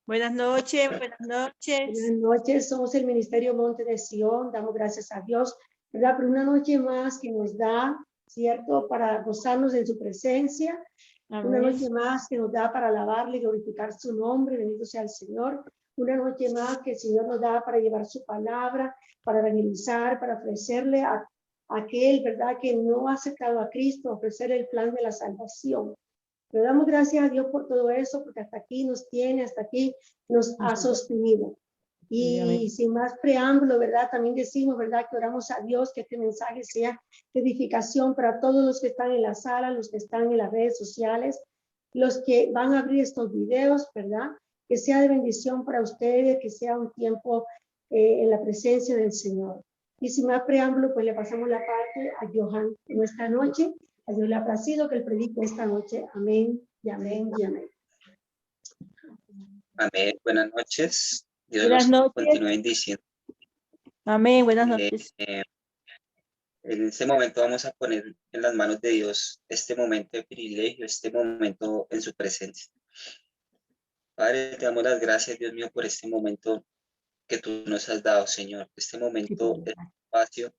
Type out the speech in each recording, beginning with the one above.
Buenas noches, buenas Buenas noches. noches, somos el Ministerio Monte de Sion, damos gracias a Dios, ¿verdad? Por una noche más que nos da, ¿cierto? Para gozarnos en su presencia, una Amén. noche más que nos da para alabarle y glorificar su nombre, bendito sea el Señor, una noche más que el Señor nos da para llevar su palabra, para evangelizar, para ofrecerle a aquel, ¿verdad? Que no ha aceptado a Cristo, ofrecer el plan de la salvación. Le damos gracias a Dios por todo eso, porque hasta aquí nos tiene, hasta aquí nos ha sostenido. Y sin más preámbulo, ¿verdad? También decimos, ¿verdad? Que oramos a Dios que este mensaje sea de edificación para todos los que están en la sala, los que están en las redes sociales, los que van a abrir estos videos, ¿verdad? Que sea de bendición para ustedes, que sea un tiempo en la presencia del Señor. Y sin más preámbulo, pues le pasamos la parte a Johan en esta noche. A Dios le ha placido que él predique esta noche. Amén y amén y amén. Amén. Buenas noches. Dios Buenas nos noches. continúe bendiciendo. Amén, buenas noches. En este momento vamos a poner en las manos de Dios este momento de privilegio, este momento en su presencia. Padre, te damos las gracias, Dios mío, por este momento que tú nos has dado, Señor. Este momento, este espacio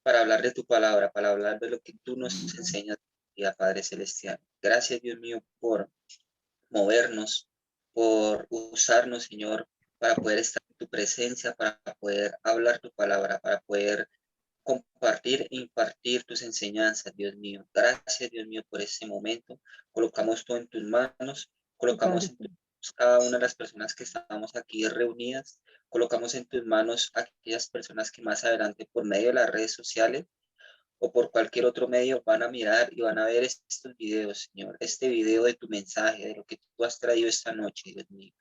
para hablar de tu palabra, para hablar de lo que tú nos enseñas, Padre Celestial. Gracias, Dios mío, por movernos, por usarnos, Señor, para poder estar en tu presencia, para poder hablar tu palabra, para poder compartir e impartir tus enseñanzas, Dios mío. Gracias, Dios mío, por este momento. Colocamos todo en tus manos, colocamos en tus manos cada una de las personas que estamos aquí reunidas, colocamos en tus manos a aquellas personas que más adelante por medio de las redes sociales o por cualquier otro medio van a mirar y van a ver estos videos, Señor, este video de tu mensaje, de lo que tú has traído esta noche, Dios mío.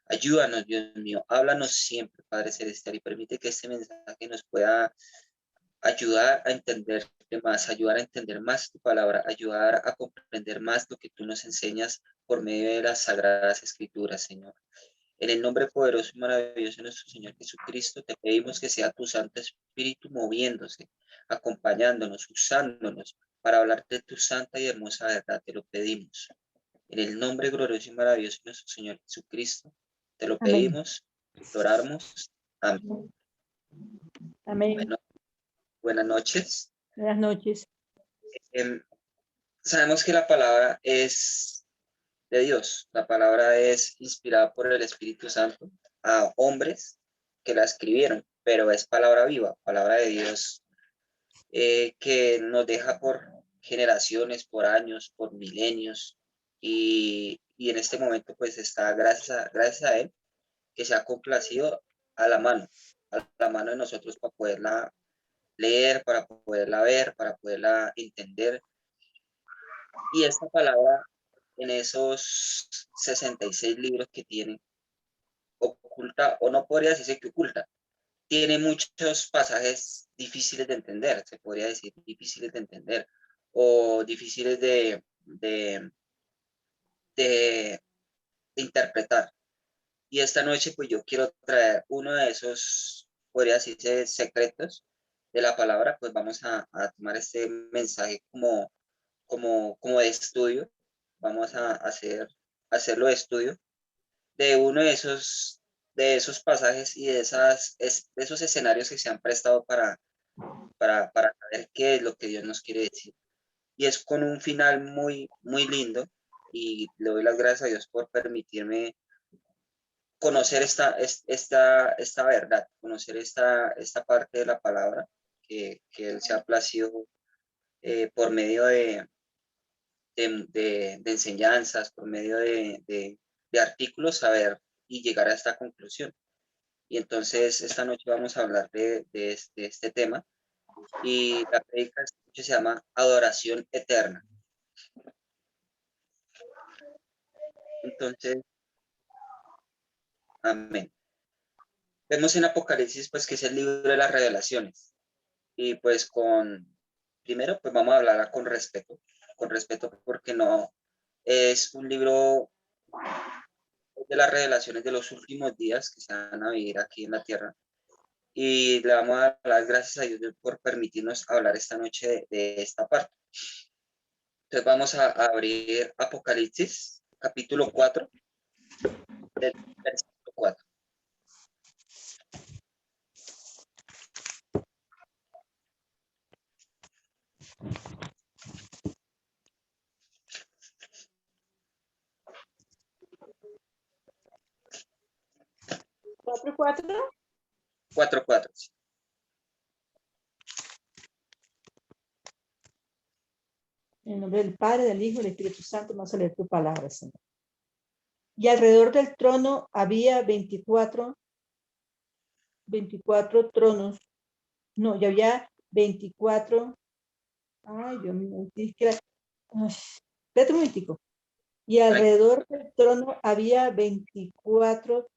Ayúdanos, Dios mío, háblanos siempre, Padre Celestial, y permite que este mensaje nos pueda ayudar a entender más, ayudar a entender más tu palabra, ayudar a comprender más lo que tú nos enseñas por medio de las sagradas escrituras, Señor. En el nombre poderoso y maravilloso de nuestro Señor Jesucristo, te pedimos que sea tu Santo Espíritu moviéndose, acompañándonos, usándonos para hablar de tu santa y hermosa verdad. Te lo pedimos. En el nombre glorioso y maravilloso de nuestro Señor Jesucristo, te lo pedimos, te oramos. Amén. Amén. Bueno, buenas noches. Buenas noches. Sabemos que la palabra es de Dios. La palabra es inspirada por el Espíritu Santo a hombres que la escribieron, pero es palabra viva, palabra de Dios que nos deja por generaciones, por años, por milenios. Y en este momento pues está gracias a Él que se ha complacido a la mano de nosotros para poderla leer, para poderla ver, para poderla entender. Y esta palabra en esos 66 libros que tiene, oculta, o no podría decirse que oculta, tiene muchos pasajes difíciles de entender, se podría decir difíciles de entender, o difíciles de interpretar. Y esta noche, pues yo quiero traer uno de esos, podría decirse, secretos de la palabra, pues vamos a tomar este mensaje como de estudio, vamos a hacerlo de estudio de uno de esos pasajes y de esos escenarios que se han prestado para saber qué es lo que Dios nos quiere decir. Y es con un final muy, muy lindo y le doy las gracias a Dios por permitirme conocer esta verdad, conocer esta parte de la palabra que Él se ha placido por medio de enseñanzas, por medio de artículos, saber y llegar a esta conclusión. Y entonces esta noche vamos a hablar de este tema y la predica esta noche se llama Adoración Eterna. Entonces, amén. Vemos en Apocalipsis pues que es el libro de las revelaciones y pues primero pues vamos a hablar con respeto porque no es un libro de las revelaciones de los últimos días que se van a vivir aquí en la tierra. Y le vamos a dar las gracias a Dios por permitirnos hablar esta noche de esta parte. Entonces vamos a abrir Apocalipsis, capítulo 4, del versículo 4. ¿Cuatro, cuatro? 4:4. En el nombre del Padre, del Hijo y del Espíritu Santo, vamos a leer tu palabra, Señor. Y alrededor del trono había 24 tronos. No, ya había 24. Ay, Dios mío, es que ay, espérate un momentico. Y alrededor del trono había 24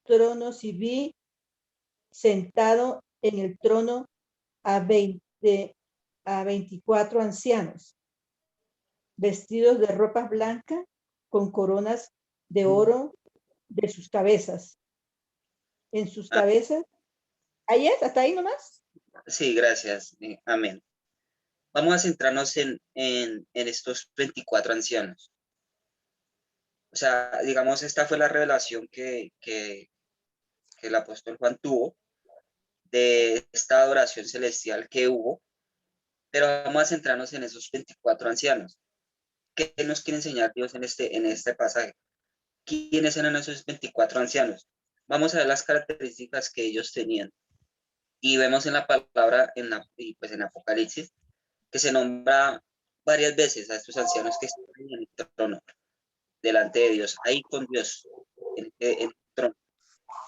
tronos y vi sentado en el trono a 24 ancianos, vestidos de ropas blancas con coronas de oro de sus cabezas. En sus Ah, cabezas. Ahí es, hasta ahí nomás. sí, gracias. Amén. Vamos a centrarnos en estos 24 ancianos. O sea, digamos, esta fue la revelación que el apóstol Juan tuvo de esta adoración celestial que hubo, pero vamos a centrarnos en esos 24 ancianos. ¿Qué nos quiere enseñar Dios en este pasaje? ¿Quiénes eran esos 24 ancianos? Vamos a ver las características que ellos tenían. Y vemos en la palabra, y pues en Apocalipsis, que se nombra varias veces a estos ancianos que están en el trono, delante de Dios, ahí con Dios, en el trono.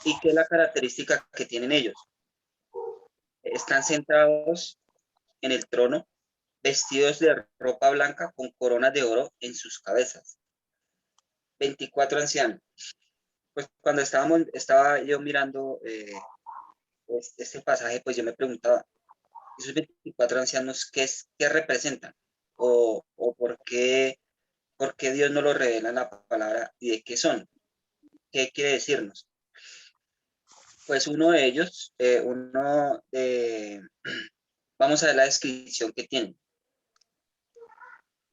¿Y qué es la característica que tienen ellos? Están sentados en el trono, vestidos de ropa blanca con coronas de oro en sus cabezas. 24 ancianos. Pues cuando estaba yo mirando este pasaje, pues yo me preguntaba, esos 24 ancianos, ¿qué representan? ¿O por qué Dios no lo revela en la palabra y de qué son? ¿Qué quiere decirnos? Pues uno de ellos, vamos a ver la descripción que tienen.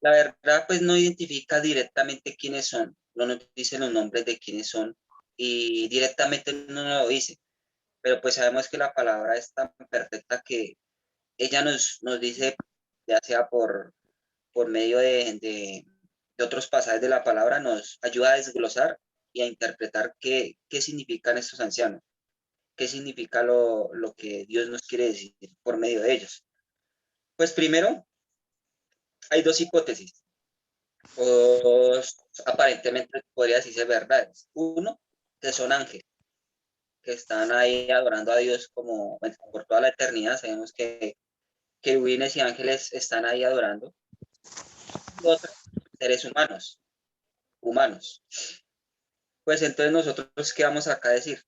La verdad, pues no identifica directamente quiénes son, no nos dice los nombres de quiénes son y directamente no nos lo dice, pero pues sabemos que la palabra es tan perfecta que ella nos dice, ya sea por medio de otros pasajes de la palabra, nos ayuda a desglosar y a interpretar qué significan estos ancianos, qué significa lo que Dios nos quiere decir por medio de ellos. Pues primero, hay dos hipótesis, o aparentemente podría decirse verdades. Uno, que son ángeles, que están ahí adorando a Dios como bueno, por toda la eternidad. Sabemos que querubines y ángeles están ahí adorando. Y otra, seres humanos. Pues entonces nosotros, ¿qué vamos acá a decir?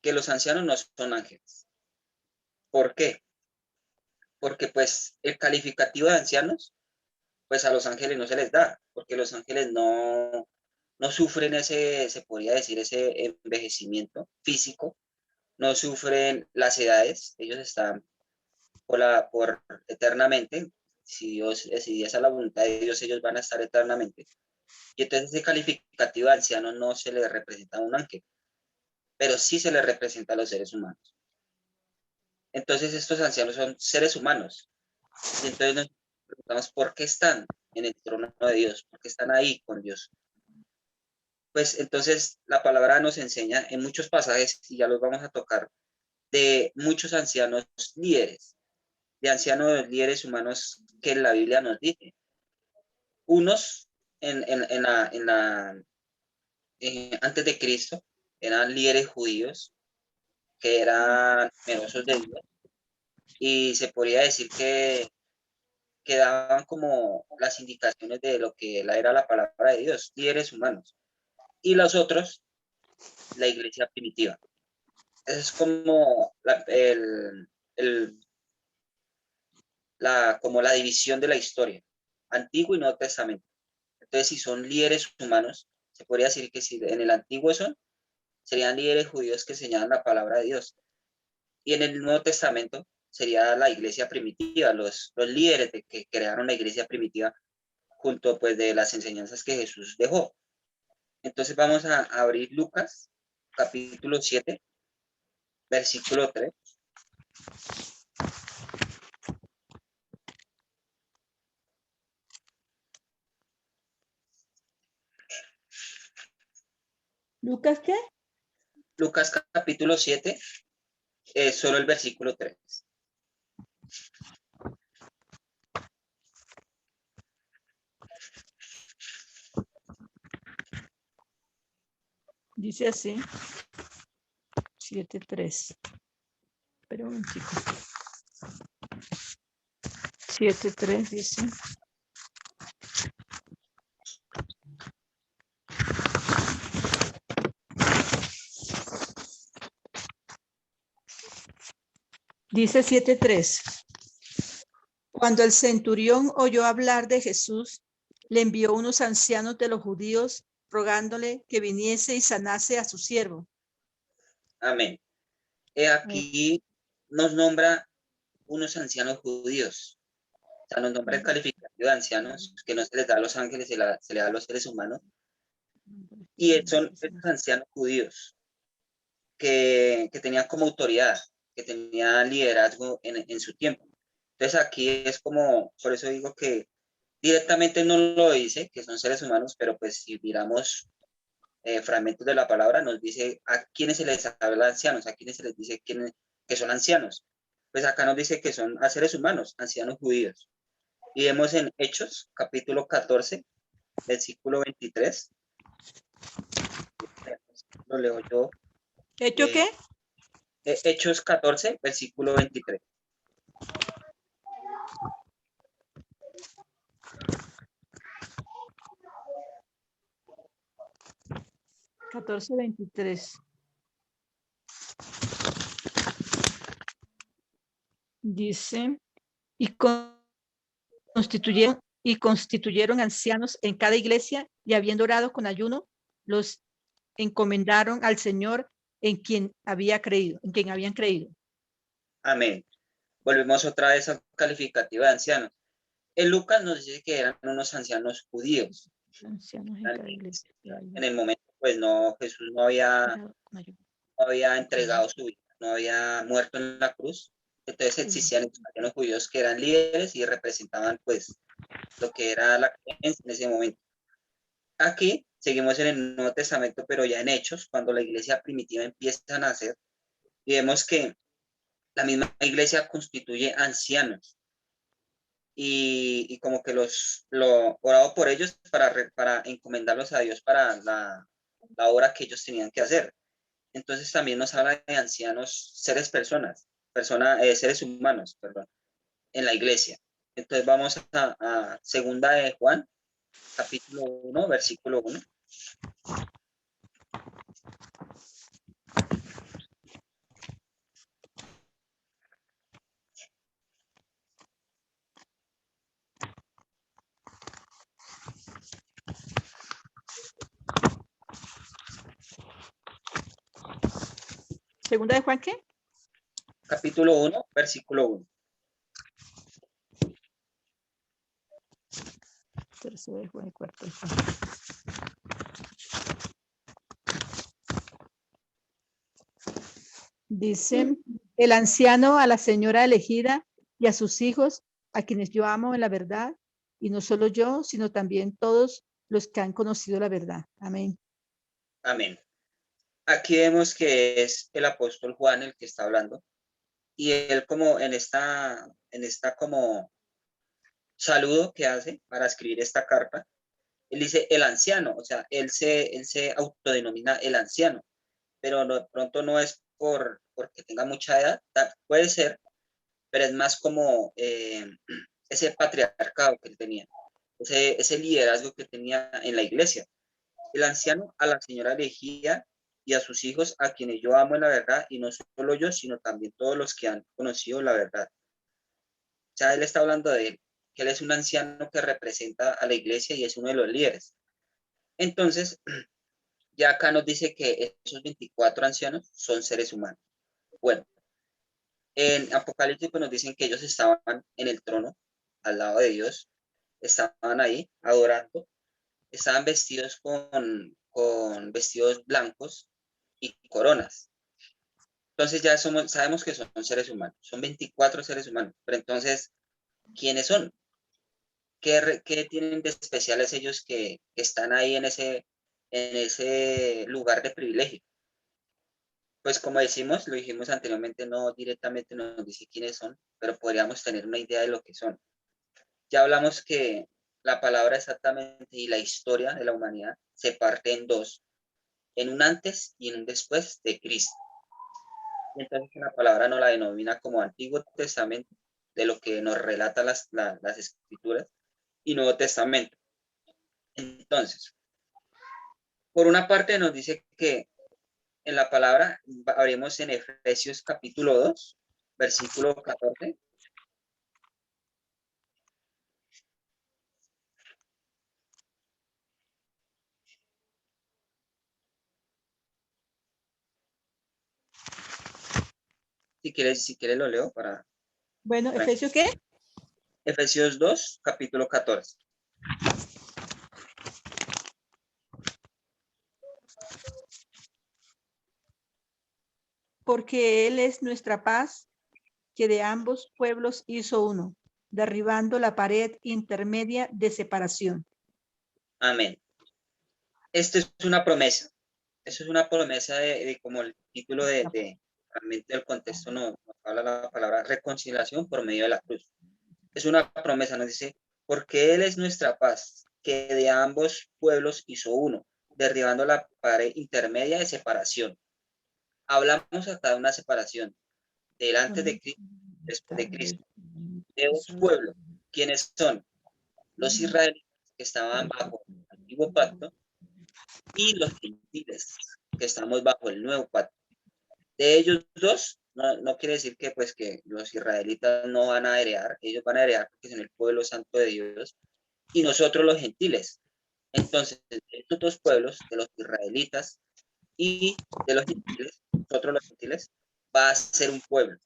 Que los ancianos no son ángeles. ¿Por qué? Porque pues el calificativo de ancianos, pues a los ángeles no se les da, porque los ángeles no sufren se podría decir, ese envejecimiento físico, no sufren las edades, ellos están por eternamente, si Dios decidiese la voluntad de Dios, ellos van a estar eternamente. Y entonces ese calificativo de anciano no se le representa a un ángel, pero sí se le representa a los seres humanos. Entonces estos ancianos son seres humanos. Y entonces nos preguntamos por qué están en el trono de Dios, por qué están ahí con Dios. Pues entonces la palabra nos enseña en muchos pasajes, y ya los vamos a tocar, de muchos ancianos líderes, de ancianos líderes humanos que la Biblia nos dice. Unos antes de Cristo eran líderes judíos que eran temerosos de Dios y se podría decir que daban como las indicaciones de lo que era la palabra de Dios, líderes humanos. Y los otros, la iglesia primitiva. Es como como la división de la historia, Antiguo y Nuevo Testamento. Entonces, si son líderes humanos, se podría decir que si en el Antiguo serían líderes judíos que enseñaban la palabra de Dios. Y en el Nuevo Testamento sería la iglesia primitiva, los líderes que crearon la iglesia primitiva junto pues de las enseñanzas que Jesús dejó. Entonces vamos a abrir Lucas, capítulo 7, versículo 3. ¿Lucas qué? Lucas capítulo 7, solo el versículo 3. Dice así. 7:3. Espera un chico. 7:3 dice. Dice 7:3. Cuando el centurión oyó hablar de Jesús, le envió unos ancianos de los judíos rogándole que viniese y sanase a su siervo. Amén. Aquí nos nombra unos ancianos judíos. O sea, nos nombra el calificativo de ancianos que no se les da a los ángeles, se le da a los seres humanos. Y son estos ancianos judíos que tenían como autoridad, que tenían liderazgo en su tiempo. Entonces aquí es como, por eso digo que directamente no lo dice, que son seres humanos, pero pues si miramos fragmentos de la palabra, nos dice a quiénes se les habla ancianos, a quiénes se les dice que son ancianos. Pues acá nos dice que son a seres humanos, ancianos judíos. Y vemos en Hechos, capítulo 14, versículo 23. Lo leo yo. ¿Hecho qué? Hechos 14, versículo 23. (14:23). Dice, y constituyeron ancianos en cada iglesia, y habiendo orado con ayuno, los encomendaron al Señor en quien habían creído. Amén. Volvemos otra vez al calificativo de ancianos. En Lucas nos dice que eran unos ancianos judíos. Ancianos en cada iglesia. En el momento, pues no, Jesús no había entregado su vida, no había muerto en la cruz. Entonces existían estos ancianos judíos que eran líderes y representaban pues lo que era la creencia en ese momento. Aquí seguimos en el Nuevo Testamento, pero ya en Hechos, cuando la iglesia primitiva empieza a nacer, y vemos que la misma iglesia constituye ancianos y como que lo orado por ellos para encomendarlos a Dios para la obra que ellos tenían que hacer. Entonces también nos habla de ancianos, seres humanos, perdón, en la iglesia. Entonces vamos a segunda de Juan, capítulo 1, versículo 1. ¿Segunda de Juan qué? Capítulo 1, versículo 1. Tercera de Juan y cuarta de Juan. Dice, el anciano a la señora elegida y a sus hijos, a quienes yo amo en la verdad, y no solo yo, sino también todos los que han conocido la verdad. Amén. Amén. Aquí vemos que es el apóstol Juan el que está hablando y él como en esta como saludo que hace para escribir esta carta, él dice el anciano, o sea, él se autodenomina el anciano, pero no, de pronto no es porque tenga mucha edad, puede ser, pero es más como ese patriarcado que él tenía, ese liderazgo que tenía en la iglesia. El anciano a la señora elegida y a sus hijos, a quienes yo amo en la verdad, y no solo yo, sino también todos los que han conocido la verdad. O sea, él está hablando de él, que él es un anciano que representa a la iglesia y es uno de los líderes. Entonces, ya acá nos dice que esos 24 ancianos son seres humanos. Bueno, en Apocalipsis pues, nos dicen que ellos estaban en el trono, al lado de Dios, estaban ahí adorando, estaban vestidos con con vestidos blancos y coronas. Entonces ya sabemos que son seres humanos, son 24 seres humanos, pero entonces, ¿quiénes son? ¿Qué tienen de especiales ellos que están ahí en ese lugar de privilegio? Pues como decimos, lo dijimos anteriormente, no directamente nos dice quiénes son, pero podríamos tener una idea de lo que son. Ya hablamos que la palabra exactamente y la historia de la humanidad se parte en dos, en un antes y en un después de Cristo. Entonces la palabra nos la denomina como Antiguo Testamento, de lo que nos relata las Escrituras, y Nuevo Testamento. Entonces, por una parte nos dice que en la palabra, abrimos en Efesios capítulo 2, versículo 14. Si quieres lo leo para... Bueno, ¿Efesios qué? Efesios 2, capítulo 14. Porque Él es nuestra paz, que de ambos pueblos hizo uno, derribando la pared intermedia de separación. Amén. Esto es una promesa. Eso es una promesa de como el título realmente el contexto nos habla la palabra reconciliación por medio de la cruz. Es una promesa, nos dice, porque Él es nuestra paz, que de ambos pueblos hizo uno, derribando la pared intermedia de separación. Hablamos acá de una separación delante de Cristo, después de Cristo, de dos pueblos. ¿Quiénes son? Los israelitas que estaban bajo el antiguo pacto y los gentiles que estamos bajo el nuevo pacto. De ellos dos, no quiere decir que pues que los israelitas no van a heredar, ellos van a heredar porque son el pueblo santo de Dios y nosotros los gentiles. Entonces, de estos dos pueblos, de los israelitas y de los gentiles, nosotros los gentiles, va a ser un pueblo,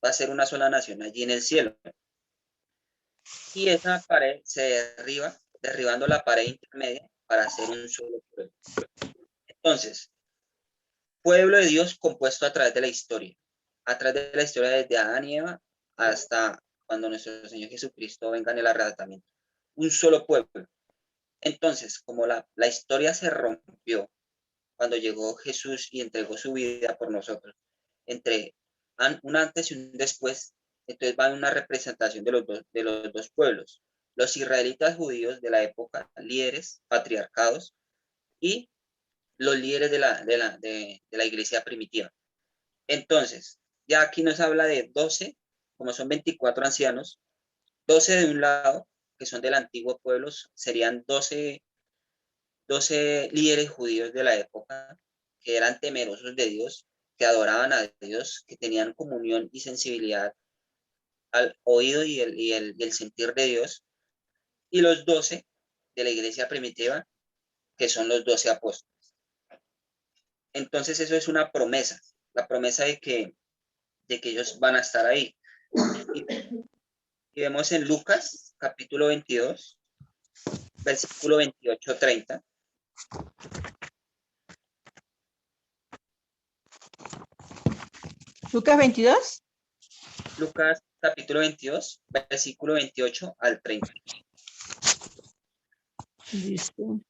va a ser una sola nación allí en el cielo. Y esa pared se derriba, derribando la pared intermedia para hacer un solo pueblo. Entonces, pueblo de Dios compuesto a través de la historia, desde Adán y Eva hasta cuando nuestro Señor Jesucristo venga en el arrebatamiento. Un solo pueblo. Entonces, como la historia se rompió cuando llegó Jesús y entregó su vida por nosotros, entre un antes y un después, entonces va una representación de los dos pueblos. Los israelitas judíos de la época, líderes, patriarcados, y los líderes de la iglesia primitiva. Entonces, ya aquí nos habla de 12, como son 24 ancianos, 12 de un lado, que son del antiguo pueblo, serían 12 líderes judíos de la época, que eran temerosos de Dios, que adoraban a Dios, que tenían comunión y sensibilidad al oído y el sentir de Dios, y los 12 de la iglesia primitiva, que son los 12 apóstoles. Entonces eso es una promesa, la promesa de que ellos van a estar ahí. Y vemos en Lucas, capítulo 22, versículo 28-30. Lucas 22. Lucas, capítulo 22, versículo 28 al 30. Listo.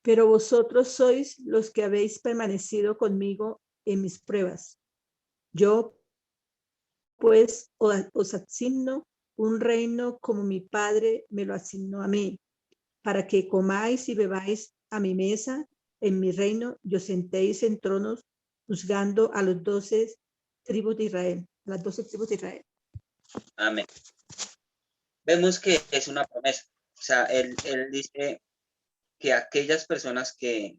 Pero vosotros sois los que habéis permanecido conmigo en mis pruebas. Yo, pues, os asigno un reino como mi Padre me lo asignó a mí, para que comáis y bebáis a mi mesa en mi reino y os sentéis en tronos juzgando a los 12 tribus de Israel, las 12 tribus de Israel. Amén. Vemos que es una promesa. O sea, él dice que aquellas personas que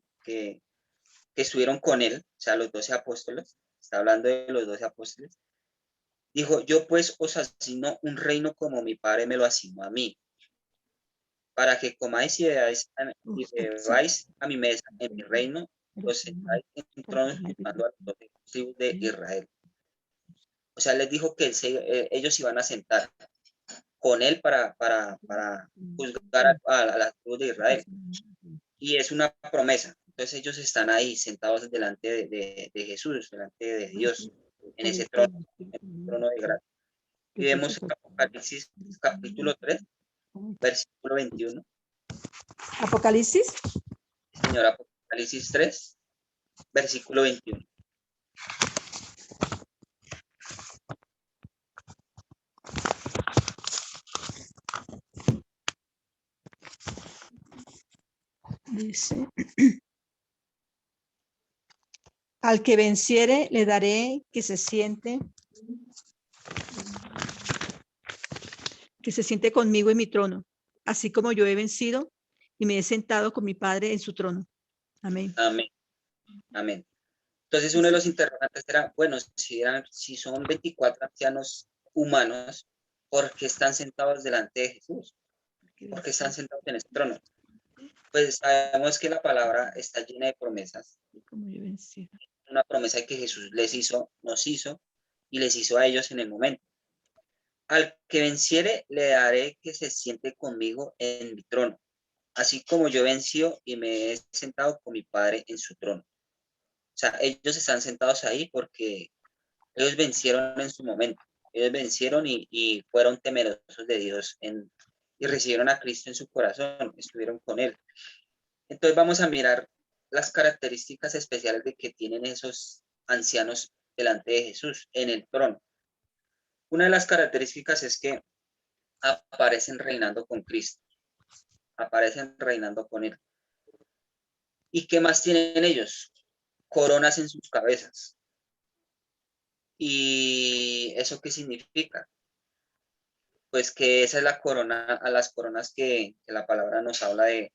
estuvieron con él, o sea, los 12 apóstoles, está hablando de los 12 apóstoles, dijo, yo pues os asigno un reino como mi Padre me lo asignó a mí, para que comáis y bebáis a mi mesa en mi reino, os sentáis en tronos juzgando a los 12 tribus de Israel. O sea, les dijo que ellos iban a sentar con él para juzgar a las tribus de Israel. Y es una promesa. Entonces ellos están ahí sentados delante de Jesús, delante de Dios, en ese trono de gracia. Y vemos en Apocalipsis capítulo 3, versículo 21. Apocalipsis. Señor, Apocalipsis 3, versículo 21. Dice, al que venciere le daré que se siente conmigo en mi trono, así como yo he vencido y me he sentado con mi Padre en su trono. Amén. Amén. Amén. Entonces uno de los interrogantes era, bueno, si son 24 ancianos humanos, ¿por qué están sentados delante de Jesús? ¿Por qué están sentados en ese trono? Pues sabemos que la palabra está llena de promesas. Como yo he vencido. Una promesa que Jesús les hizo, nos hizo y les hizo a ellos en el momento. Al que venciere, le daré que se siente conmigo en mi trono, así como yo venció y me he sentado con mi Padre en su trono. O sea, ellos están sentados ahí porque ellos vencieron en su momento. Ellos vencieron y fueron temerosos de Dios y recibieron a Cristo en su corazón, estuvieron con Él. Entonces vamos a mirar las características especiales de que tienen esos ancianos delante de Jesús en el trono. Una de las características es que aparecen reinando con Cristo, aparecen reinando con Él. ¿Y qué más tienen ellos? Coronas en sus cabezas. ¿Y eso qué significa? Pues que esa es la corona, a las coronas que la palabra nos habla de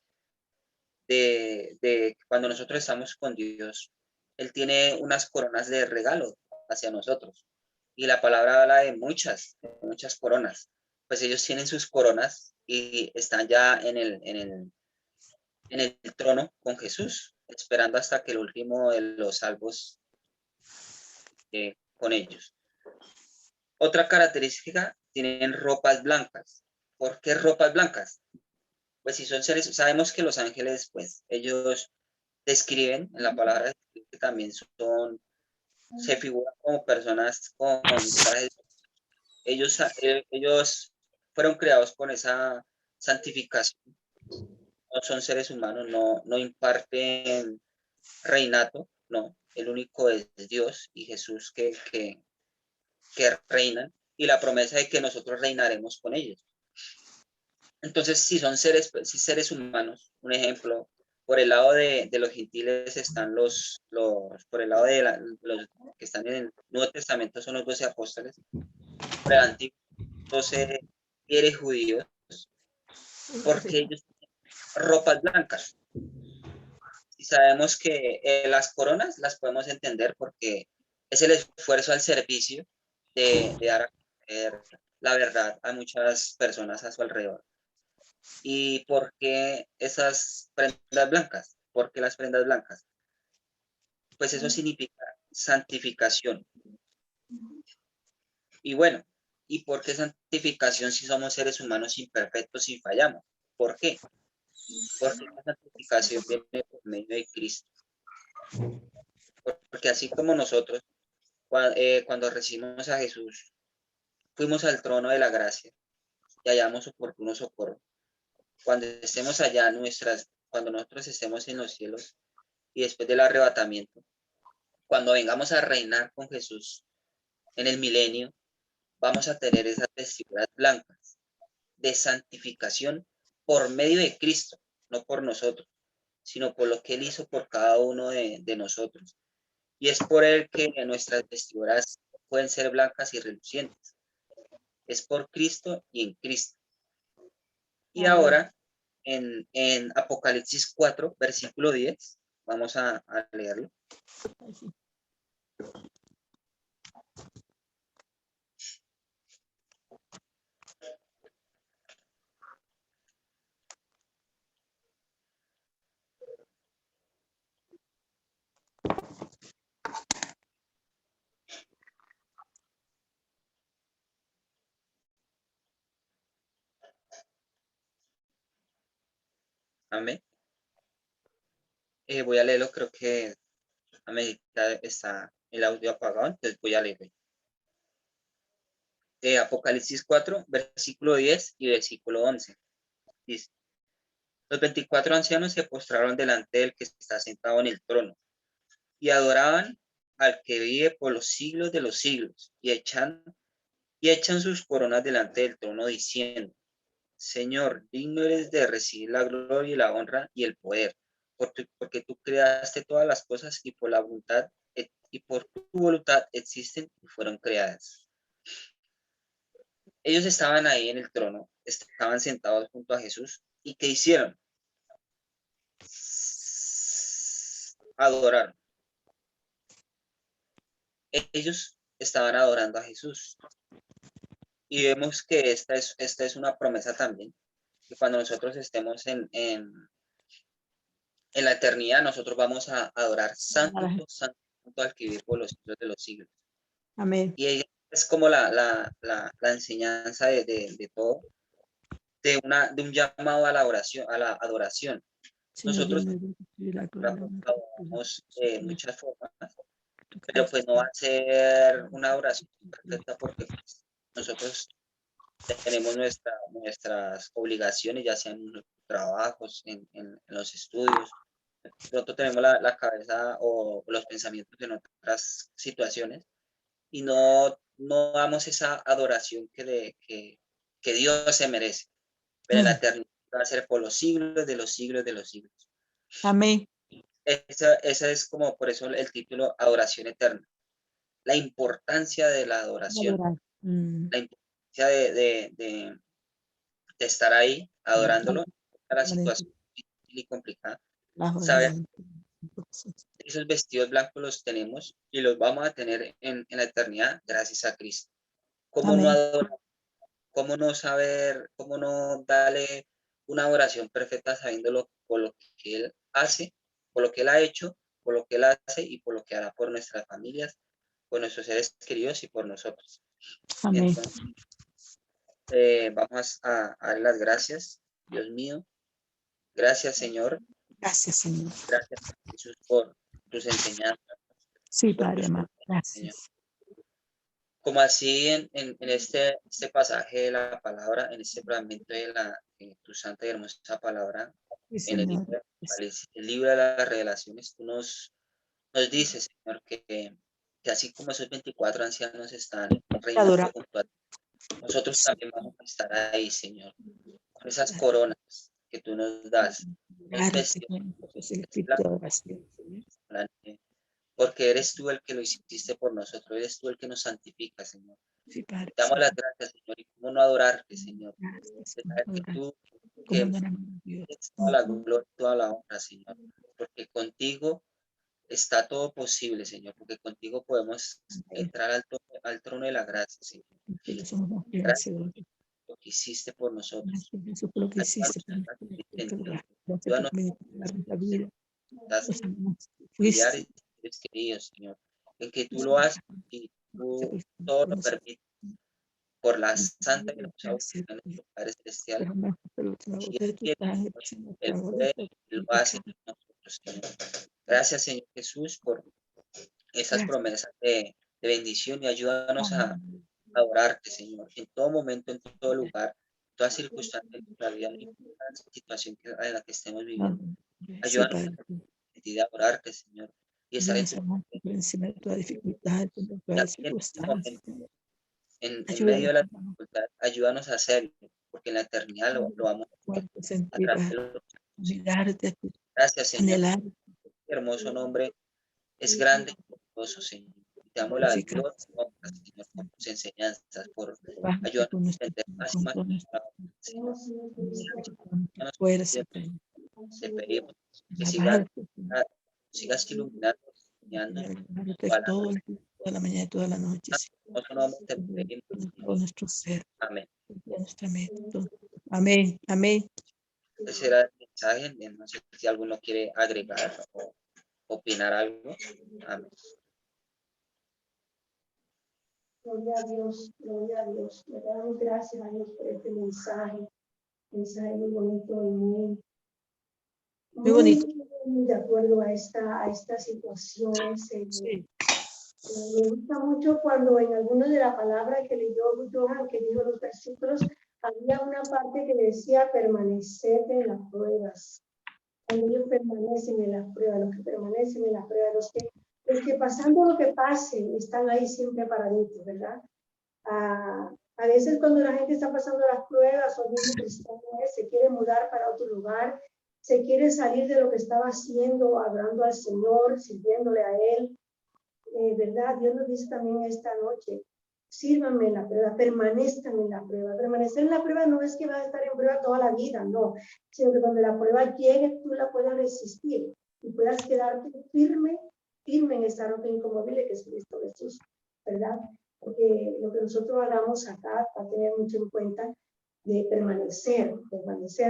cuando nosotros estamos con Dios. Él tiene unas coronas de regalo hacia nosotros. Y la palabra habla de muchas coronas. Pues ellos tienen sus coronas y están ya en el trono con Jesús, esperando hasta que el último de los salvos con ellos. Otra característica, tienen ropas blancas. ¿Por qué ropas blancas? Pues si son seres, sabemos que los ángeles, pues ellos describen en la palabra que también se figuran como personas con trajes. Ellos fueron creados con esa santificación. No son seres humanos, no imparten reinato, no. El único es Dios y Jesús que reinan y la promesa de que nosotros reinaremos con ellos. Entonces, si son seres humanos, un ejemplo, por el lado de los gentiles están por el lado de los que están en el Nuevo Testamento son los 12 apóstoles, por el Antiguo 12 líderes judíos, porque ellos tienen ropas blancas. Y sabemos que las coronas las podemos entender porque es el esfuerzo al servicio de dar a conocer la verdad a muchas personas a su alrededor. ¿Y por qué esas prendas blancas? ¿Por qué las prendas blancas? Pues eso significa santificación. Y bueno, ¿y por qué santificación si somos seres humanos imperfectos y fallamos? ¿Por qué? Porque la santificación viene por medio de Cristo. Porque así como nosotros, cuando recibimos a Jesús, fuimos al trono de la gracia y hallamos oportuno socorro. Cuando estemos allá, cuando nosotros estemos en los cielos y después del arrebatamiento, cuando vengamos a reinar con Jesús en el milenio, vamos a tener esas vestiduras blancas de santificación por medio de Cristo, no por nosotros, sino por lo que Él hizo por cada uno de nosotros. Y es por Él que nuestras vestiduras pueden ser blancas y relucientes. Es por Cristo y en Cristo. Y ahora, en Apocalipsis 4, versículo 10, vamos a leerlo. Amén. Voy a leerlo, creo que a medida está el audio apagado, entonces voy a leerlo. Apocalipsis 4, versículo 10 y versículo 11. Dice, los 24 ancianos se postraron delante del que está sentado en el trono y adoraban al que vive por los siglos de los siglos y echan sus coronas delante del trono diciendo, Señor, digno eres de recibir la gloria y la honra y el poder, porque tú creaste todas las cosas y por tu voluntad existen y fueron creadas. Ellos estaban ahí en el trono, estaban sentados junto a Jesús. ¿Y qué hicieron? Adoraron. Ellos estaban adorando a Jesús. Y vemos que esta es una promesa también, que cuando nosotros estemos en la eternidad, nosotros vamos a adorar santo, santo, santo al que vive por los siglos de los siglos. Amén. Y ella es como la enseñanza de todo, de un llamado a la oración, a la adoración. Nosotros adoramos de muchas formas, pero pues no va a ser una oración perfecta porque pues, nosotros tenemos nuestras obligaciones, ya sean en los trabajos, en los estudios. Pronto tenemos la cabeza o los pensamientos en otras situaciones y no damos esa adoración que Dios se merece. Pero en la eternidad va a ser por los siglos de los siglos de los siglos. Amén. Esa es como por eso el título Adoración Eterna. La importancia de la adoración, la importancia de estar ahí adorándolo a la situación difícil y complicada. Saber esos vestidos blancos los tenemos y los vamos a tener en la eternidad gracias a Cristo. ¿Cómo no adorar? ¿Cómo no saber? ¿Cómo no darle una adoración perfecta sabiendo por lo que Él hace, por lo que Él ha hecho, por lo que Él hace y por lo que hará por nuestras familias, por nuestros seres queridos y por nosotros? Amén. Entonces, vamos a dar las gracias, Dios mío. Gracias, Señor. Gracias, Señor. Gracias, Jesús, por tus enseñanzas. Sí, Por Padre tus amado. promesas, Señor. Gracias. Como así en este pasaje de la palabra, en este fragmento de tu santa y hermosa palabra, Sí, en el Señor. libro, el libro de las revelaciones, tú nos dices, Señor, que así como esos 24 ancianos están reinando Adoramos. junto a ti, nosotros también vamos a estar ahí, Señor, con esas coronas que tú nos das, los vestidos Es el espíritu de oración, Señor. porque eres tú el que lo hiciste por nosotros, eres tú el que nos santifica, Señor. Sí, Padre. Te damos las gracias, Señor, y cómo no adorarte, Señor. Gracias. De saber que tú Como que adoramos a Dios. tienes toda la gloria, toda la honra, Señor, porque contigo está todo posible, Señor, porque contigo podemos entrar al trono de la gracia, Señor. Que somos más que Gracias vencedores. por lo que hiciste por nosotros. Gracias, Jesús, por lo que hiciste por Ayúdanos a nosotros. entender, Gracias por ayúdanos ministrar nuestra vida. a Los amamos. familiares Fuiste. y seres queridos, Señor, en que tú lo haces y tú todo lo permites por la santa y hermosa voluntad de nuestro Padre Celestial. Y Él quiere, Él puede y lo hace con nosotros, Señor. Gracias, Señor Jesús, por esas promesas de bendición y ayúdanos a adorarte, Señor, en todo momento, en todo lugar, en toda circunstancia de nuestra vida, en cada situación en la que estemos viviendo. Sí, Ayúdanos Padre. a adorarte, Señor, y estar en Ayúdanos tu a amar por encima de toda dificultad, de y toda aquí en este circunstancia. momento, en medio Ayúdanos de la dificultad, ayúdanos a hacerlo, porque en la eternidad lo vamos a hacer fuerte a sentir, través a de los Señor. mirarte, a Gracias, Señor. anhelar, Qué hermoso nombre es grande y poderoso, Señor. Y te damos la glorificar, gloria, Señor, por tus enseñanzas, por trabajarte ayudarnos con a nuestro, entender más y con más toda tu nuestra, palabra, Señor. con nuestra Ya nos fuerza, pedimos, te pedimos que alabarte, sigas iluminando, enseñando alabarte toda la todo noche. el día, toda la mañana y toda la noche, En tu nombre te Señor, pedimos, con Señor. todo nuestro ser, Amén. con nuestra mente, todo. Amén, amén. Ese era el mensaje. No sé si alguno quiere agregar o opinar algo. Amén. Gloria a Dios, gloria a Dios. Le damos gracias a Dios por este mensaje muy bonito y muy Muy bonito. Muy de acuerdo a estas situaciones. Sí. Me gusta mucho cuando en alguna de las palabras que leyó Johan, que dijo los versículos, había una parte que decía permanecer en las pruebas. Cuando ellos permanecen en las pruebas, los que permanecen en las pruebas, los que pasando lo que pase, están ahí siempre paraditos, ¿verdad? A veces cuando la gente está pasando las pruebas, o el mismo cristiano se quiere mudar para otro lugar, se quiere salir de lo que estaba haciendo, hablando al Señor, sirviéndole a Él, ¿verdad? Dios nos dice también esta noche, sírvanme en la prueba, permanezcan en la prueba. Permanecer en la prueba no es que vas a estar en prueba toda la vida, no, sino que cuando la prueba llegue, tú la puedas resistir y puedas quedarte firme en esa roca inconmovible que es Cristo Jesús, ¿verdad? Porque lo que nosotros hagamos acá va a tener mucho en cuenta de permanecer,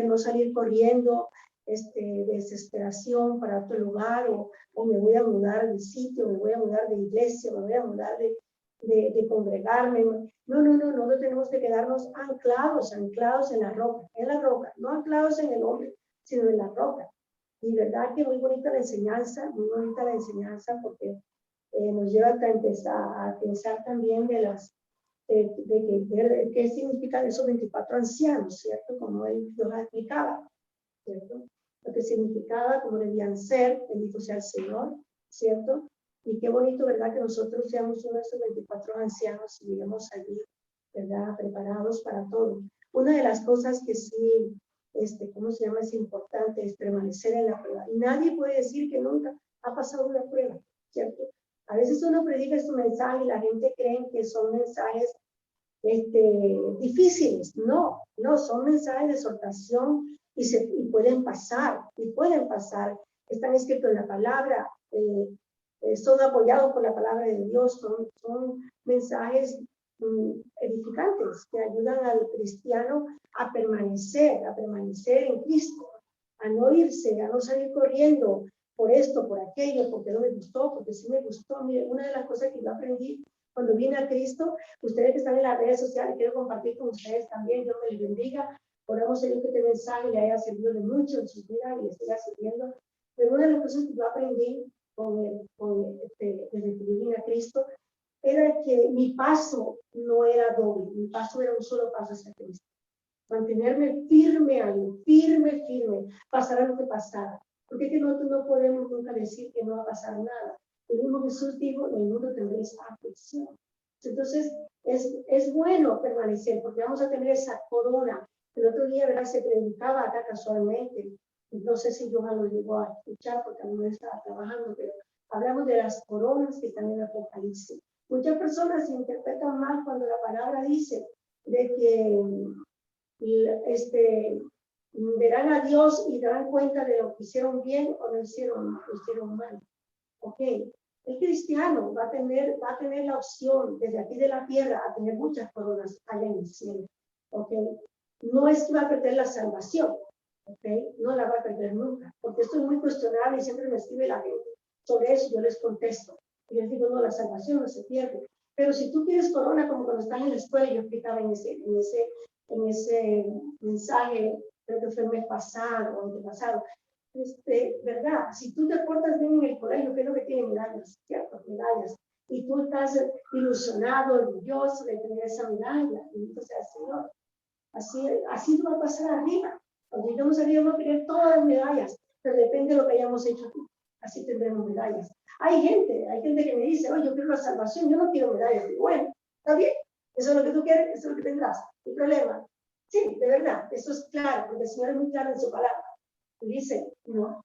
no salir corriendo, desesperación para otro lugar, o me voy a mudar de sitio, me voy a mudar de iglesia, me voy a mudar de congregarme. No tenemos que quedarnos anclados en la roca, no anclados en el hombre, sino en la roca. Y verdad que muy bonita la enseñanza, porque nos lleva a empezar a pensar también de qué significan esos 24 ancianos, ¿cierto? Como él los explicaba, ¿cierto? Lo que significaba, cómo debían ser, bendito sea el Señor, ¿cierto? Y qué bonito, ¿verdad? Que nosotros seamos uno de esos 24 ancianos y vivamos allí, ¿verdad? Preparados para todo. Una de las cosas que sí, ¿cómo se llama? Es importante, es permanecer en la prueba. Y nadie puede decir que nunca ha pasado una prueba, ¿cierto? A veces uno predica su mensaje y la gente cree que son mensajes difíciles. No, son mensajes de exhortación y pueden pasar, Están escritos en la palabra, son apoyados por la palabra de Dios, son mensajes edificantes que ayudan al cristiano a permanecer en Cristo, a no irse, a no salir corriendo por esto, por aquello, porque no me gustó, porque sí me gustó. Mire, una de las cosas que yo aprendí cuando vine a Cristo, ustedes que están en las redes sociales, quiero compartir con ustedes también, Dios me les bendiga, oramos a Dios que este mensaje le haya servido de mucho en su vida y le siga sirviendo. Pero una de las cosas que yo aprendí desde que vine a Cristo, era que mi paso no era doble, mi paso era un solo paso hacia Cristo. Mantenerme firme ahí, firme, pasara lo que pasara. Porque es que nosotros no podemos nunca decir que no va a pasar nada. El mismo Jesús dijo, en el mundo tendréis aflicción. Entonces, es bueno permanecer, porque vamos a tener esa corona. El otro día, ¿verdad? Se predicaba acá casualmente. No sé si Johan lo llegó a escuchar, porque a mí no estaba trabajando, pero hablamos de las coronas que están en el Apocalipsis. Muchas personas se interpretan mal cuando la palabra dice de que verán a Dios y darán cuenta de lo que hicieron bien o lo hicieron mal. Ok, el cristiano va a tener la opción desde aquí de la tierra a tener muchas coronas allá en el cielo. Ok, no es que va a perder la salvación. Ok, no la va a perder nunca, porque esto es muy cuestionable y siempre me escribe la gente sobre eso. Yo les contesto y les digo, no, la salvación no se pierde. Pero si tú quieres corona, como cuando estás en la escuela, yo explicaba en ese mensaje, creo que fue el mes pasado o antepasado, ¿verdad? Si tú te portas bien en el colegio, ¿qué es lo que tiene? Medallas, ¿cierto? Medallas. Y tú estás ilusionado, orgulloso de tener esa medalla. Bendito sea el Señor. Así no va a pasar arriba. Cuando lleguemos arriba vamos a tener todas las medallas, pero depende de lo que hayamos hecho aquí. Así tendremos medallas. Hay gente que me dice, oye, yo quiero la salvación, yo no quiero medallas. Digo, bueno, está bien, eso es lo que tú quieres, eso es lo que tendrás. ¿Qué problema? Sí, de verdad, eso es claro, porque el Señor es muy claro en su palabra. Dice, no,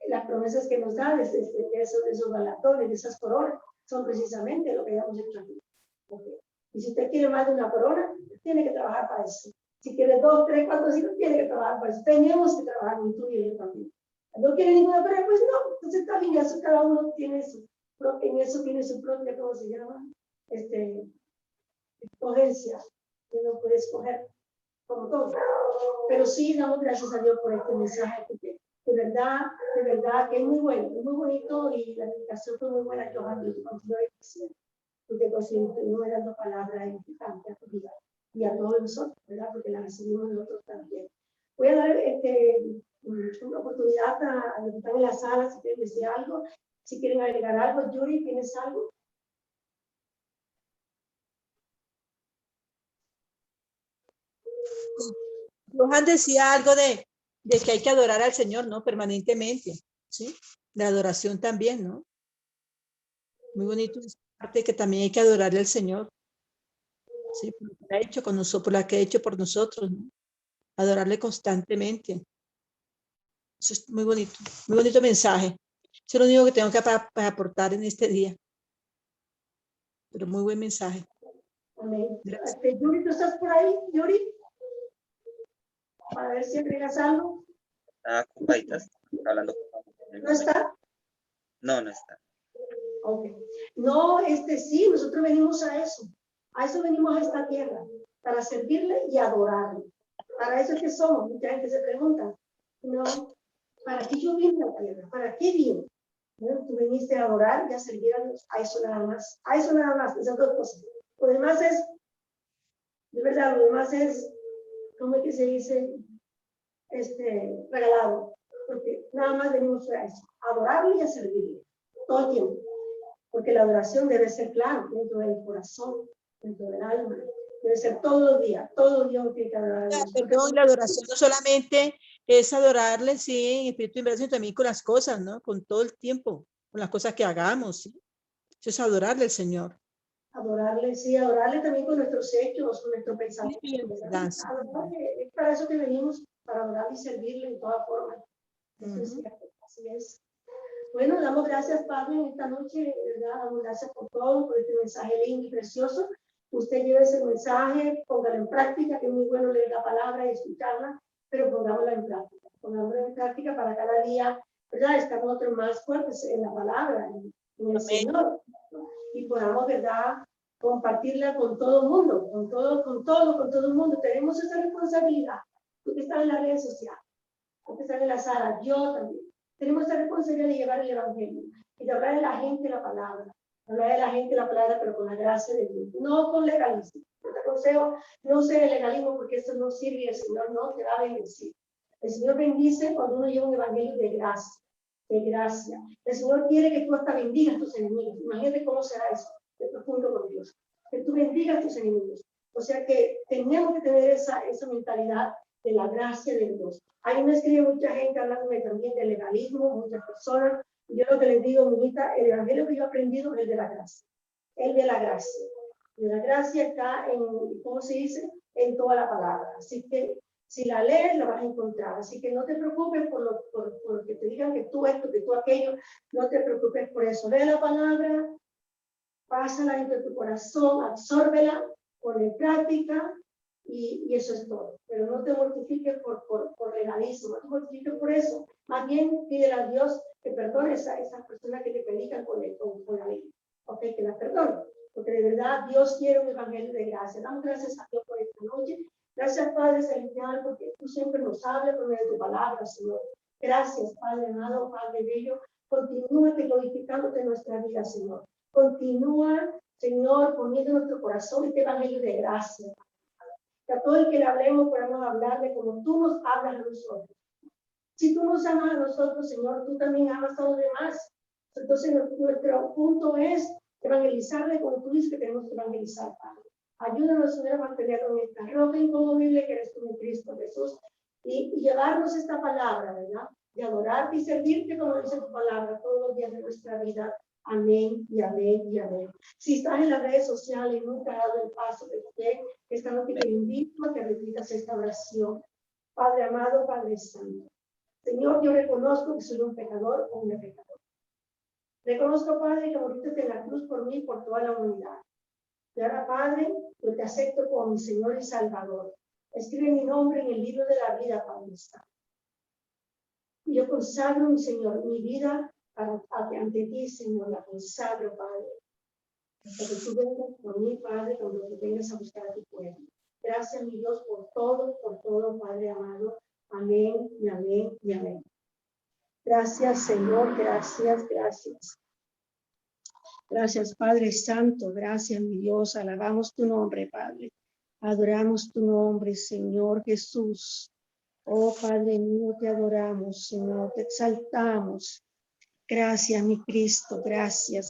las promesas que nos da de esos galardones, de esas coronas, son precisamente lo que hayamos hecho aquí. Okay. Y si usted quiere más de una corona, tiene que trabajar para eso. Si quiere 2, 3, 4, 5, tiene que trabajar para eso. Tenemos que trabajar, ni tú y yo también. No quiere ninguna corona, pues no. Entonces está bien, eso cada uno tiene en eso tiene su propia, ¿cómo se llama? Escogencia. Uno puede escoger como todo. Pero sí damos gracias a Dios por este mensaje, porque de verdad que es muy bueno, es muy bonito y la dedicación fue muy buena que ojalá continúe diciendo, porque continúe dando palabras edificantes a tu vida y a todos nosotros, ¿verdad? Porque la recibimos nosotros también. Voy a dar una oportunidad a los que están en la sala, si quieren decir algo, si quieren agregar algo. Yuri, ¿tienes algo? Johan decía algo de que hay que adorar al Señor, ¿no? Permanentemente, ¿sí? De adoración también, ¿no? Muy bonito esa parte que también hay que adorarle al Señor, ¿sí? Por lo que ha hecho con nosotros, por la que ha hecho por nosotros, ¿no? Adorarle constantemente. Eso es muy bonito mensaje. Eso es lo único que tengo que aportar en este día. Pero muy buen mensaje. Amén. Gracias. Yuri, ¿tú estás por ahí, Yuri? Para ver si agregas algo. Está ocupadita, está hablando con ¿No está? No, no está. Ok. No, sí, nosotros venimos a eso. A eso venimos a esta tierra, para servirle y adorarle. Para eso es que somos. Mucha gente se pregunta, no, ¿para qué yo vine a la tierra? ¿Para qué vine? Bueno, tú viniste a adorar y a servir a Dios. A eso nada más. A eso nada más. Esas dos cosas. Lo demás es, de verdad, lo demás es, ¿cómo es que se dice? Regalado. Porque nada más venimos a eso. A adorarle y a servirle. Todo el tiempo. Porque la adoración debe ser, claro, dentro del corazón, dentro del alma. Debe ser todo el día uno tiene que adorar a Dios. Perdón, la adoración no solamente es adorarle, sí, en espíritu y en verdad, sino también con las cosas, ¿no? Con todo el tiempo, con las cosas que hagamos, ¿sí? Eso es adorarle al Señor. Adorarle, sí, adorarle también con nuestros hechos, con nuestro pensamiento. Sí, en verdad, sí. Es para eso que venimos, para adorar y servirle en toda forma. Eso es Ujú. cierto, así es. Bueno, damos gracias, Padre, en esta noche, ¿verdad? Damos gracias por todo, por este mensaje lindo y precioso. Usted lleve ese mensaje, póngalo en práctica, que es muy bueno leer la palabra y escucharla, pero pongámosla en práctica. Pongámosla en práctica para cada día, ¿verdad? Estar nosotros más fuertes en la palabra, en el Señor, ¿no? Y podamos, ¿verdad? Compartirla con todo el mundo, con todo el mundo. Tenemos esa responsabilidad. Tú que estás en las redes sociales, tú que estás en la sala, yo también. Tenemos esa responsabilidad de llevar el evangelio y de hablar a la gente la palabra. Hablar a la gente la palabra, pero con la gracia de Dios, no con legalismo. Yo te aconsejo, no sé el legalismo porque eso no sirve y el Señor no te va a bendecir. El Señor bendice cuando uno lleva un evangelio de gracia, de gracia. El Señor quiere que tú hasta bendigas a tus enemigos. Imagínate cómo será eso, de profundo con Dios. Que tú bendigas a tus enemigos. O sea que tenemos que tener esa mentalidad de la gracia de Dios. Ahí me escribe mucha gente hablándome también del legalismo, muchas personas. Yo lo que les digo, mi hijita, el evangelio que yo he aprendido es el de la gracia. El de la gracia. De la gracia está en, ¿cómo se dice? En toda la palabra. Así que si la lees, la vas a encontrar. Así que no te preocupes por que te digan que tú esto, que tú aquello. No te preocupes por eso. Lee la palabra, pásala entre tu corazón, absórbela, ponla en práctica y eso es todo. Pero no te mortifiques por legalismo, no te mortifiques por eso. Más bien pídele a Dios que perdone a esas personas que te predican con la ley. Ok, que las perdone. Porque de verdad Dios quiere un evangelio de gracia. Damos gracias a Dios por esta noche. Gracias, Padre Celestial, porque tú siempre nos hablas por medio de tu palabra, Señor. Gracias, Padre amado, Padre bello. Continúa glorificándote en nuestra vida, Señor. Continúa, Señor, poniendo en nuestro corazón este evangelio de gracia. Que a todo el que le hablemos podamos hablarle como tú nos hablas a nosotros. Si tú nos amas a nosotros, Señor, tú también amas a los demás. Entonces, nuestro punto es evangelizarle como tú dices que tenemos que evangelizar, Padre. Ayúdanos, Señor, a mantener con esta roca inconmovible que eres tú en Cristo Jesús y llevarnos esta palabra, ¿verdad? De adorarte y servirte como dice tu palabra todos los días de nuestra vida. Amén y amén y amén. Si estás en las redes sociales y nunca has dado el paso de fe, esta noche te invito a que repitas esta oración. Padre amado, Padre santo. Señor, yo reconozco que soy un pecador o una pecadora. Reconozco, Padre, que moriste en la cruz por mí y por toda la humanidad. Y ahora, Padre, yo te acepto como mi Señor y Salvador. Escribe mi nombre en el libro de la vida, Padre santo. Y yo consagro, mi Señor, mi vida ante ti, Señor, la consagro, Padre. Hasta que tú vengas por mí, Padre, cuando tú vengas a buscar a tu pueblo. Gracias, mi Dios, por todo, Padre amado. Amén y amén y amén. Gracias, Señor, gracias, gracias. Gracias, Padre Santo, gracias, mi Dios. Alabamos tu nombre, Padre. Adoramos tu nombre, Señor Jesús. Oh Padre mío, te adoramos, Señor, te exaltamos. Gracias, mi Cristo, gracias.